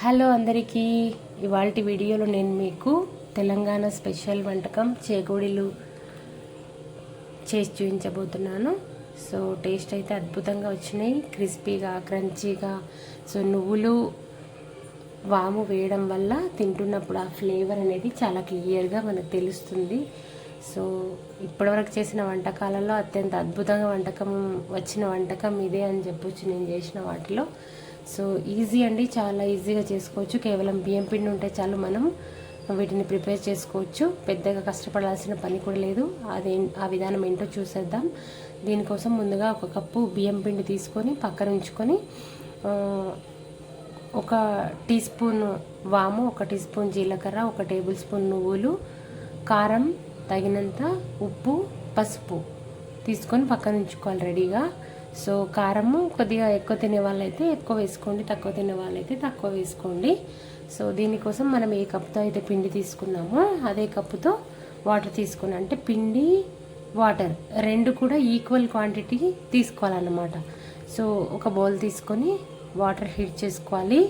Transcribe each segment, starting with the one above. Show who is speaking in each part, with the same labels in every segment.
Speaker 1: Hello అందరికీ, ఇవాల్టి వీడియోలో నేను మీకు తెలంగాణ స్పెషల్ వంటకం చేగోడీలు చేసి చూపించబోతున్నాను. సో టేస్ట్ అయితే అద్భుతంగా వచ్చినాయి, క్రిస్పీగా క్రంచీగా. సో నువ్వులు వాము వేయడం వల్ల తింటున్నప్పుడు ఆ ఫ్లేవర్ అనేది చాలా క్లియర్గా మనకు తెలుస్తుంది. సో ఇప్పటివరకు చేసిన వంటకాలలో అత్యంత అద్భుతంగా వచ్చిన వంటకం ఇదే అని చెప్పొచ్చు నేను చేసిన వాటిలో. సో ఈజీ అండి, చాలా ఈజీగా చేసుకోవచ్చు. కేవలం బియ్యం పిండి ఉంటే చాలు మనం వీటిని ప్రిపేర్ చేసుకోవచ్చు. పెద్దగా కష్టపడాల్సిన పని కూడా లేదు. ఆ విధానం ఏంటో చూసేద్దాం. దీనికోసం ముందుగా 1 కప్పు బియ్యం పిండి తీసుకొని పక్కన ఉంచుకొని, 1 టీ స్పూన్ వాము, 1 టీ స్పూన్ జీలకర్ర, 1 టేబుల్ స్పూన్ నువ్వులు, కారం తగినంత, ఉప్పు, పసుపు తీసుకొని పక్కన ఉంచుకోవాలి రెడీగా. సో కారము కొద్దిగా ఎక్కువ తినే వాళ్ళైతే ఎక్కువ వేసుకోండి, తక్కువ తినే వాళ్ళైతే తక్కువ వేసుకోండి. సో దీనికోసం మనం ఏ కప్పుతో అయితే పిండి తీసుకున్నామో అదే కప్పుతో వాటర్ తీసుకుని, అంటే పిండి వాటర్ రెండు కూడా ఈక్వల్ క్వాంటిటీ తీసుకోవాలన్నమాట. సో ఒక బౌల్ తీసుకొని వాటర్ హీట్ చేసుకోవాలి.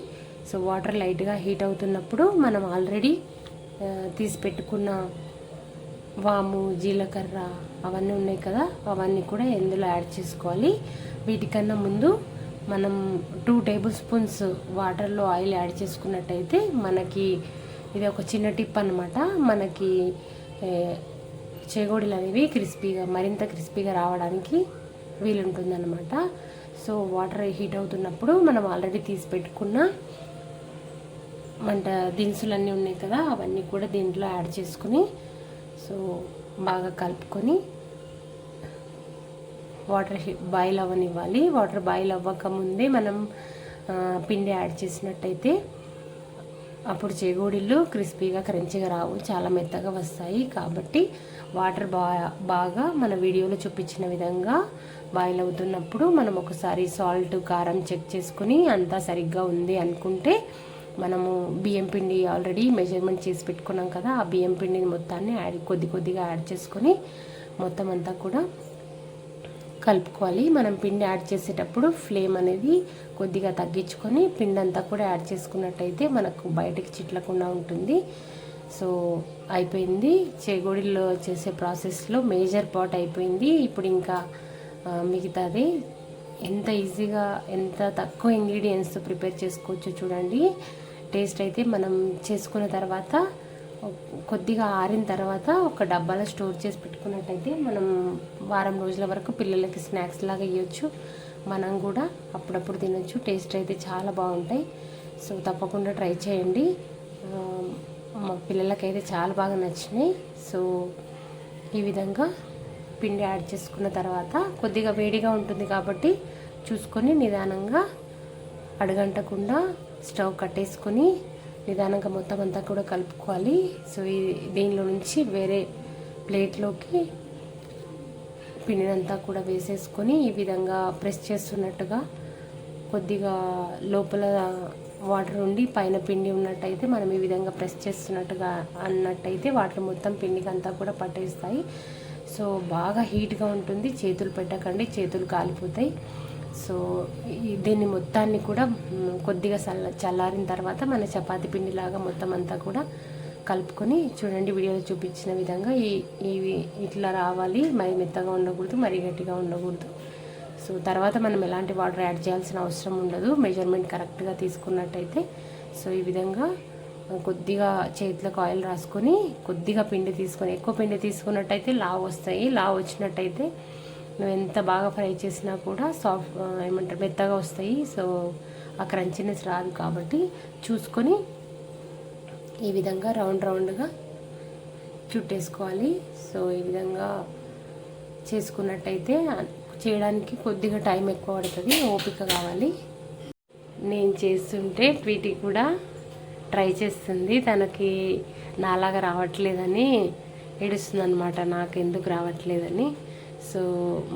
Speaker 1: సో వాటర్ లైట్గా హీట్ అవుతున్నప్పుడు మనం ఆల్రెడీ తీసి పెట్టుకున్న వాము, జీలకర్ర అవన్నీ ఉన్నాయి కదా, అవన్నీ కూడా ఇందులో యాడ్ చేసుకోవాలి. వీటికన్నా ముందు మనం 2 టేబుల్ స్పూన్స్ వాటర్లో ఆయిల్ యాడ్ చేసుకున్నట్టయితే మనకి ఇది ఒక చిన్న టిప్ అనమాట. మనకి చేగోడీలు అనేవి మరింత క్రిస్పీగా రావడానికి వీలుంటుందన్నమాట. సో వాటర్ హీట్ అవుతున్నప్పుడు మనం ఆల్రెడీ తీసి పెట్టుకున్న వంట దినుసులన్నీ ఉన్నాయి కదా, అవన్నీ కూడా దీంట్లో యాడ్ చేసుకుని సో బాగా కలుపుకొని వాటర్ బాయిల్ అవ్వనివ్వాలి. వాటర్ బాయిల్ అవ్వకముందే మనం పిండి యాడ్ చేసినట్టయితే అప్పుడు చేగోడీలు క్రిస్పీగా క్రంచిగా రావు, చాలా మెత్తగా వస్తాయి. కాబట్టి వాటర్ బాగా మన వీడియోలో చూపించిన విధంగా బాయిల్ అవుతున్నప్పుడు మనం ఒకసారి సాల్ట్, కారం చెక్ చేసుకుని అంతా సరిగ్గా ఉంది అనుకుంటే మనము బియ్యం పిండి ఆల్రెడీ మెజర్మెంట్ చేసి పెట్టుకున్నాం కదా, ఆ బియ్యం పిండిని మొత్తాన్ని కొద్దిగా యాడ్ చేసుకొని మొత్తం అంతా కూడా కలుపుకోవాలి. మనం పిండి యాడ్ చేసేటప్పుడు ఫ్లేమ్ అనేది కొద్దిగా తగ్గించుకొని పిండి అంతా కూడా యాడ్ చేసుకున్నట్టయితే మనకు బయటకి చిట్లకుండా ఉంటుంది. సో అయిపోయింది, చేగోడీల్లో చేసే ప్రాసెస్లో మేజర్ పార్ట్ అయిపోయింది. ఇప్పుడు ఇంకా మిగతాది ఎంత ఈజీగా, ఎంత తక్కువ ఇంగ్రీడియంట్స్ ప్రిపేర్ చేసుకోవచ్చు చూడండి. టేస్ట్ అయితే మనం చేసుకున్న తర్వాత కొద్దిగా ఆరిన తర్వాత ఒక డబ్బాలో స్టోర్ చేసి పెట్టుకున్నట్టయితే మనం వారం రోజుల వరకు పిల్లలకి స్నాక్స్ లాగా ఇవ్వచ్చు. మనం కూడా అప్పుడప్పుడు తినొచ్చు. టేస్ట్ అయితే చాలా బాగుంటాయి. సో తప్పకుండా ట్రై చేయండి. మా పిల్లలకైతే చాలా బాగా నచ్చినాయి. సో ఈ విధంగా పిండి యాడ్ చేసుకున్న తర్వాత కొద్దిగా వేడిగా ఉంటుంది కాబట్టి చూసుకొని నిదానంగా అడగంటకుండా స్టవ్ కట్టేసుకొని నిదానంగా మొత్తం అంతా కూడా కలుపుకోవాలి. సో దీనిలో నుంచి వేరే ప్లేట్లోకి పిండినంతా కూడా వేసేసుకొని ఈ విధంగా ప్రెస్ చేస్తున్నట్టుగా కొద్దిగా లోపల వాటర్ ఉండి పైన పిండి ఉన్నట్టయితే మనం ఈ విధంగా ప్రెస్ చేస్తున్నట్టుగా అన్నట్టయితే వాటర్ మొత్తం పిండికి అంతా కూడా పట్టేస్తాయి. సో బాగా హీట్గా ఉంటుంది, చేతులు పెట్టకండి, చేతులు కాలిపోతాయి. సో దీన్ని మొత్తాన్ని కూడా కొద్దిగా చల్లారిన తర్వాత మన చపాతీ పిండిలాగా మొత్తం అంతా కూడా కలుపుకొని చూడండి వీడియోలో చూపించిన విధంగా ఇవి ఇట్లా రావాలి. మరి మెత్తగా ఉండకూడదు, మరి గట్టిగా ఉండకూడదు. సో తర్వాత మనం ఎలాంటి వాటర్ యాడ్ చేయాల్సిన అవసరం ఉండదు, మెజర్మెంట్ కరెక్ట్గా తీసుకున్నట్టయితే. సో ఈ విధంగా కొద్దిగా చేతులకు ఆయిల్ రాసుకొని కొద్దిగా పిండి తీసుకొని, ఎక్కువ పిండి తీసుకున్నట్టయితే లావు వస్తాయి. లావు వచ్చినట్టయితే నువ్వు ఎంత బాగా ఫ్రై చేసినా కూడా మెత్తగా వస్తాయి. సో ఆ క్రంచినెస్ రాదు. కాబట్టి చూసుకొని ఈ విధంగా రౌండ్గా చుట్టేసుకోవాలి. సో ఈ విధంగా చేసుకున్నట్టయితే చేయడానికి కొద్దిగా టైం ఎక్కువ పడుతుంది, ఓపిక కావాలి. నేను చేస్తుంటే ట్వీటీ కూడా ట్రై చేస్తుంది. తనకి నాలాగా రావట్లేదని ఏడుస్తుంది అనమాట, నాకు ఎందుకు రావట్లేదని. సో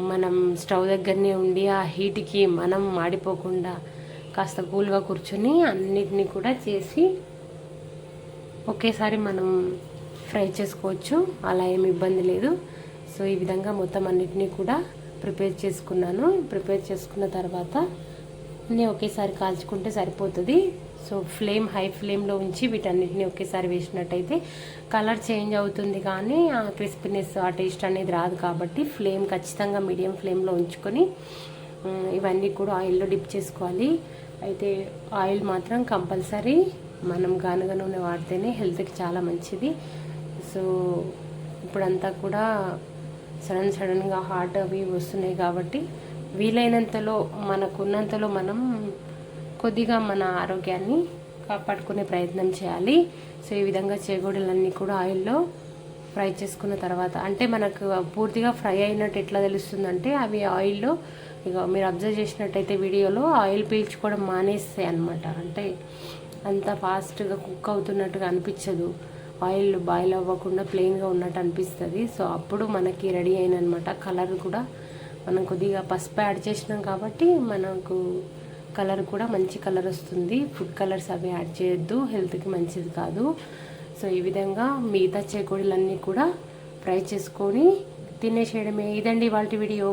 Speaker 1: మనం స్టవ్ దగ్గరనే ఉండి ఆ హీట్కి మనం మాడిపోకుండా కాస్త కూల్గా కూర్చొని అన్నిటినీ కూడా చేసి ఒకేసారి మనం ఫ్రై చేసుకోవచ్చు, అలా ఏమి ఇబ్బంది లేదు. సో ఈ విధంగా మొత్తం అన్నిటినీ కూడా ప్రిపేర్ చేసుకున్నాను. ప్రిపేర్ చేసుకున్న తర్వాత అన్నీ ఒకేసారి కాల్చుకుంటే సరిపోతుంది. సో హై ఫ్లేమ్లో ఉంచి వీటన్నిటిని ఒకేసారి వేసినట్టయితే కలర్ చేంజ్ అవుతుంది, కానీ ఆ క్రిస్పీనెస్ ఆ టేస్ట్ అనేది రాదు. కాబట్టి ఫ్లేమ్ ఖచ్చితంగా మీడియం ఫ్లేమ్లో ఉంచుకొని ఇవన్నీ కూడా ఆయిల్లో డిప్ చేసుకోవాలి. అయితే ఆయిల్ మాత్రం కంపల్సరీ మనం గానుగ నూనె వాడితేనే హెల్త్కి చాలా మంచిది. సో ఇప్పుడంతా కూడా సడన్గా హార్ట్ అవి వస్తున్నాయి కాబట్టి వీలైనంతలో మనకున్నంతలో మనం కొద్దిగా మన ఆరోగ్యాన్ని కాపాడుకునే ప్రయత్నం చేయాలి. సో ఈ విధంగా చేగోడలన్నీ కూడా ఆయిల్లో ఫ్రై చేసుకున్న తర్వాత, అంటే మనకు పూర్తిగా ఫ్రై అయినట్టు ఎట్లా తెలుస్తుందంటే అవి ఆయిల్లో ఇక మీరు అబ్జర్వ్ చేసినట్టయితే వీడియోలో ఆయిల్ పీల్చుకోవడం మానేస్తాయి అన్నమాట. అంటే అంత ఫాస్ట్గా కుక్ అవుతున్నట్టుగా అనిపించదు, ఆయిల్ బాయిల్ అవ్వకుండా ప్లెయిన్గా ఉన్నట్టు అనిపిస్తుంది. సో అప్పుడు మనకి రెడీ అయినమాట. కలర్ కూడా మనం కొద్దిగా పసుపు యాడ్ చేసినాం కాబట్టి మనకు కలర్ కూడా మంచి కలర్ వస్తుంది. ఫుడ్ కలర్స్ అవి యాడ్ చేయొద్దు, హెల్త్కి మంచిది కాదు. సో ఈ విధంగా మిగతా చేకోడీలన్నీ కూడా ఫ్రై చేసుకొని తినేసేయడమే. ఇదండి ఇవాళ వీడియో.